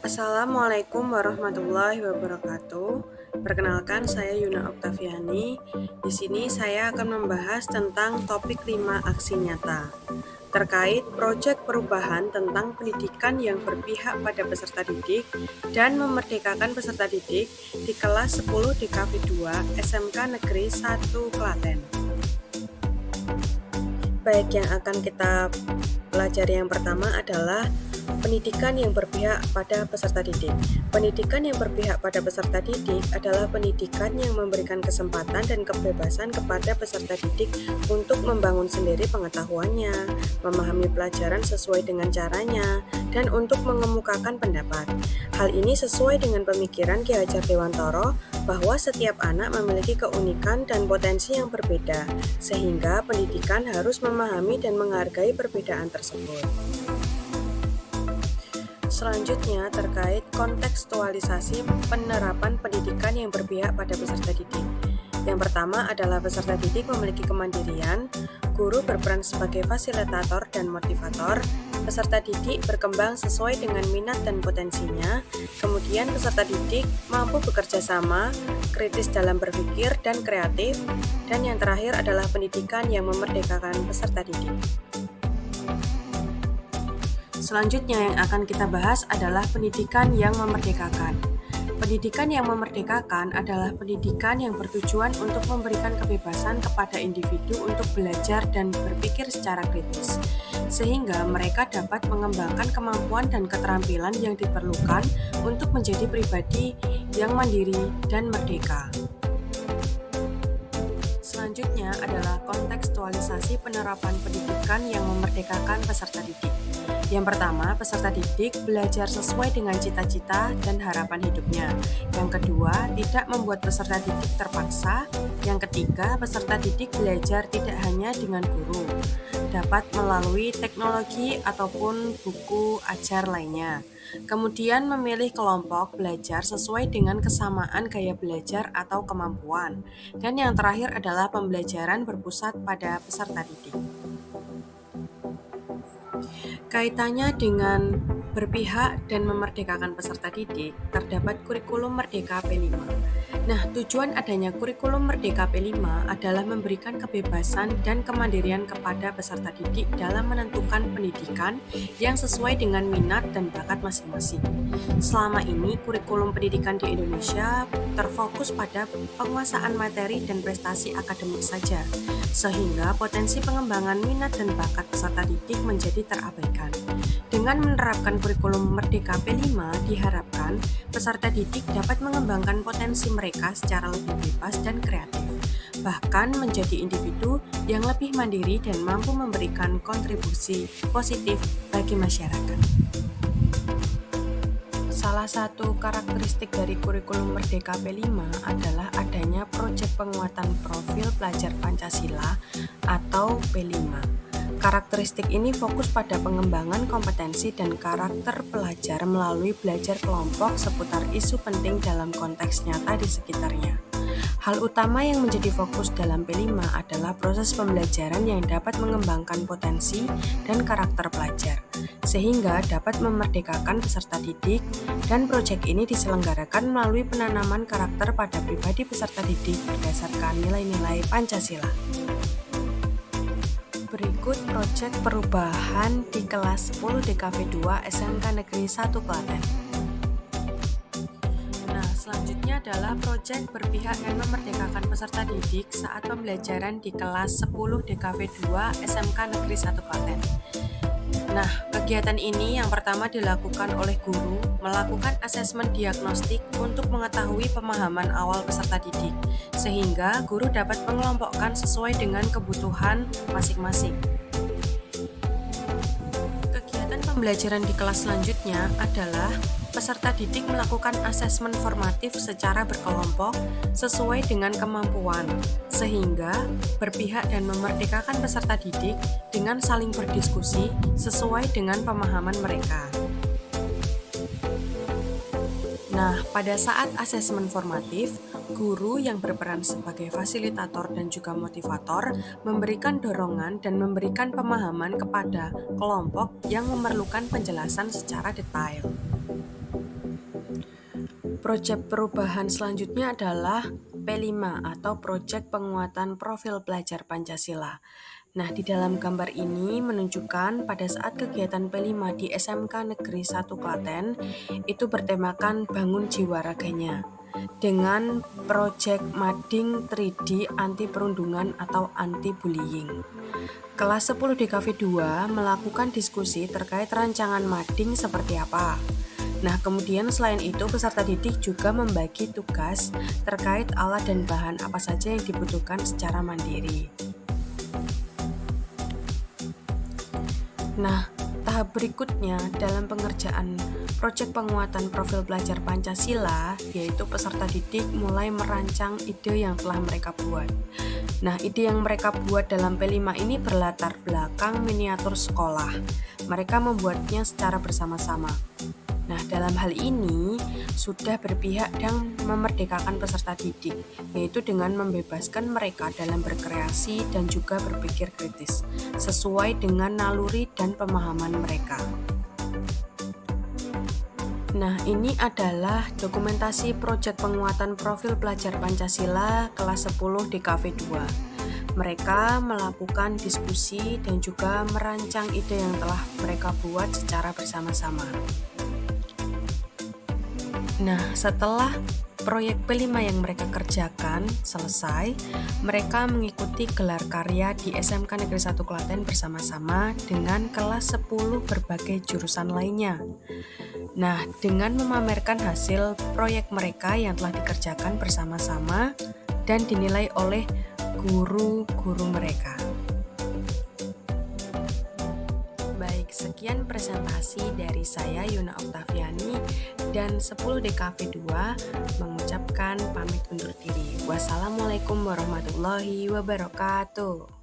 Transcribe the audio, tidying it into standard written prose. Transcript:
Assalamualaikum warahmatullahi wabarakatuh. Perkenalkan, saya Yuna Oktaviani. Di sini saya akan membahas tentang topik 5 aksi nyata terkait proyek perubahan tentang pendidikan yang berpihak pada peserta didik dan memerdekakan peserta didik di kelas 10 DKV 2 SMK Negeri 1 Klaten. Baik, yang akan kita pelajari yang pertama adalah pendidikan yang berpihak pada peserta didik. Pendidikan yang berpihak pada peserta didik adalah pendidikan yang memberikan kesempatan dan kebebasan kepada peserta didik untuk membangun sendiri pengetahuannya, memahami pelajaran sesuai dengan caranya, dan untuk mengemukakan pendapat. Hal ini sesuai dengan pemikiran Ki Hajar Dewantara bahwa setiap anak memiliki keunikan dan potensi yang berbeda, sehingga pendidikan harus memahami dan menghargai perbedaan tersebut. Selanjutnya, terkait kontekstualisasi penerapan pendidikan yang berpihak pada peserta didik. Yang pertama adalah peserta didik memiliki kemandirian, guru berperan sebagai fasilitator dan motivator, peserta didik berkembang sesuai dengan minat dan potensinya, kemudian peserta didik mampu bekerja sama, kritis dalam berpikir, dan kreatif, dan yang terakhir adalah pendidikan yang memerdekakan peserta didik. Selanjutnya yang akan kita bahas adalah pendidikan yang memerdekakan. Pendidikan yang memerdekakan adalah pendidikan yang bertujuan untuk memberikan kebebasan kepada individu untuk belajar dan berpikir secara kritis, sehingga mereka dapat mengembangkan kemampuan dan keterampilan yang diperlukan untuk menjadi pribadi yang mandiri dan merdeka. Selanjutnya adalah kontekstualisasi penerapan pendidikan yang memerdekakan peserta didik. Yang pertama, peserta didik belajar sesuai dengan cita-cita dan harapan hidupnya. Yang kedua, tidak membuat peserta didik terpaksa. Yang ketiga, peserta didik belajar tidak hanya dengan guru, dapat melalui teknologi ataupun buku ajar lainnya. Kemudian memilih kelompok belajar sesuai dengan kesamaan gaya belajar atau kemampuan. Dan yang terakhir adalah pembelajaran berpusat pada peserta didik. Kaitannya dengan berpihak dan memerdekakan peserta didik, terdapat kurikulum Merdeka P5. Nah, tujuan adanya kurikulum Merdeka P5 adalah memberikan kebebasan dan kemandirian kepada peserta didik dalam menentukan pendidikan yang sesuai dengan minat dan bakat masing-masing. Selama ini, kurikulum pendidikan di Indonesia terfokus pada penguasaan materi dan prestasi akademik saja, sehingga potensi pengembangan minat dan bakat peserta didik menjadi terabaikan. Dengan menerapkan kurikulum Merdeka P5, diharapkan peserta didik dapat mengembangkan potensi mereka secara lebih bebas dan kreatif, bahkan menjadi individu yang lebih mandiri dan mampu memberikan kontribusi positif bagi masyarakat. Salah satu karakteristik dari kurikulum Merdeka P5 adalah adanya proyek penguatan profil pelajar Pancasila atau P5. Karakteristik ini fokus pada pengembangan kompetensi dan karakter pelajar melalui belajar kelompok seputar isu penting dalam konteks nyata di sekitarnya. Hal utama yang menjadi fokus dalam P5 adalah proses pembelajaran yang dapat mengembangkan potensi dan karakter pelajar, sehingga dapat memerdekakan peserta didik, dan proyek ini diselenggarakan melalui penanaman karakter pada pribadi peserta didik berdasarkan nilai-nilai Pancasila. Berikut proyek perubahan di kelas 10 DKV 2 SMK Negeri 1 Klaten. Nah, selanjutnya adalah proyek berpihak dan memerdekakan peserta didik saat pembelajaran di kelas 10 DKV 2 SMK Negeri 1 Klaten. Nah, kegiatan ini yang pertama dilakukan oleh guru, melakukan asesmen diagnostik untuk mengetahui pemahaman awal peserta didik, sehingga guru dapat mengelompokkan sesuai dengan kebutuhan masing-masing. Kegiatan pembelajaran di kelas selanjutnya adalah peserta didik melakukan asesmen formatif secara berkelompok sesuai dengan kemampuan, sehingga berpihak dan memerdekakan peserta didik dengan saling berdiskusi sesuai dengan pemahaman mereka. Nah, pada saat asesmen formatif, guru yang berperan sebagai fasilitator dan juga motivator memberikan dorongan dan memberikan pemahaman kepada kelompok yang memerlukan penjelasan secara detail. Proyek perubahan selanjutnya adalah P5 atau Proyek Penguatan Profil Pelajar Pancasila. Nah, di dalam gambar ini menunjukkan pada saat kegiatan P5 di SMK Negeri 1 Klaten itu bertemakan bangun jiwa raganya dengan proyek mading 3D anti perundungan atau anti bullying. Kelas 10 DKV 2 melakukan diskusi terkait rancangan mading seperti apa. Nah, kemudian selain itu peserta didik juga membagi tugas terkait alat dan bahan apa saja yang dibutuhkan secara mandiri. Nah, tahap berikutnya dalam pengerjaan proyek penguatan profil pelajar Pancasila, yaitu peserta didik mulai merancang ide yang telah mereka buat. Nah, ide yang mereka buat dalam P5 ini berlatar belakang miniatur sekolah. Mereka membuatnya secara bersama-sama. Nah, dalam hal ini sudah berpihak dan memerdekakan peserta didik, yaitu dengan membebaskan mereka dalam berkreasi dan juga berpikir kritis, sesuai dengan naluri dan pemahaman mereka. Nah, ini adalah dokumentasi proyek penguatan profil pelajar Pancasila kelas 10 DKV 2. Mereka melakukan diskusi dan juga merancang ide yang telah mereka buat secara bersama-sama. Nah, setelah proyek P5 yang mereka kerjakan selesai, mereka mengikuti gelar karya di SMK Negeri 1 Klaten bersama-sama dengan kelas 10 berbagai jurusan lainnya. Nah, dengan memamerkan hasil proyek mereka yang telah dikerjakan bersama-sama dan dinilai oleh guru-guru mereka. Baik, sekian presentasi dari saya Yuna Oktaviani dan 10 DKV 2 mengucapkan pamit undur diri. Wassalamualaikum warahmatullahi wabarakatuh.